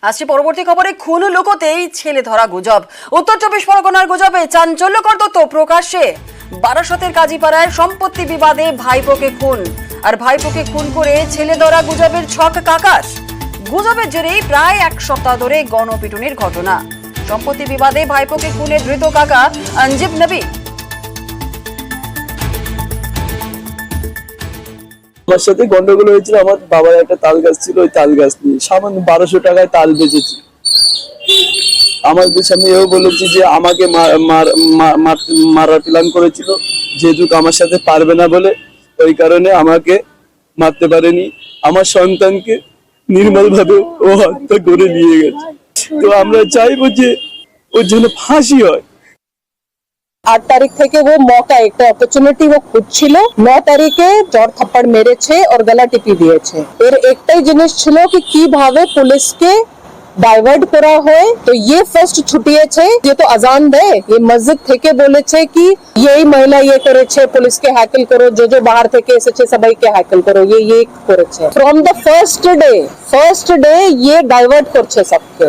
আসছে পরবর্তী খবরে খুন লুকোতেই ছেলে ধরা গুজব। উত্তর 24 পরগনার গুজবে চাঞ্চল্যকর তথ্য প্রকাশ্যে। বারাসতের কাজীপাড়ায় সম্পত্তি বিবাদে ভাইপোকে খুন, আর ভাইপোকে খুন করে ছেলে ধরা গুজবের ছক কাকাস। গুজবের জেরেই প্রায় এক সপ্তাহ ধরে গণপিটুনির ঘটনা। সম্পত্তি বিবাদে ভাইপোকে খুনে ধৃত কাকা আঞ্জিব নবী। আমার সাথে গন্ডগোল হয়েছিল। আমার বাবার একটা তাল গাছ ছিল, ওই তাল গাছ নিয়ে সামান্য 1200 টাকায় তাল বেচেছি। আমাদের সামনে এও বলেছি যে আমাকে মারার প্ল্যান করেছিল, যেহেতু আমার সাথে পারবে না বলে ওই কারণে আমাকে মারতে পারেনি। আমার সন্তানকে নির্মল ভাবে ও হত্যা করে নিয়ে গেছে। তো আমরা চাইবো যে ওর জন্য ফাঁসি হয়। 8 তারিখ থেকে वो मौका একটা অপরচুনিটি ও খুঁজছিল। 9 তারিখে জড় থাপ্পড় মেরেছে और গলা টিপি দিয়েছে। এর একটাই জিনিস ছিল কি কিভাবে পুলিশকে ডাইভার্ট করা হয়। তো ये ফার্স্ট ছুটিয়েছে, ये तो আজান দেয়, ये মসজিদ থেকে বলেছে কি এই মহিলা ये করেছে, পুলিশকে হ্যাকেল করো, যে বাহার থেকে এসেছে সবাইকে হ্যাকেল করো, ये করেছে। ফ্রম দ্য ফার্স্ট ডে ये ডাইভার্ট করছে সবকে।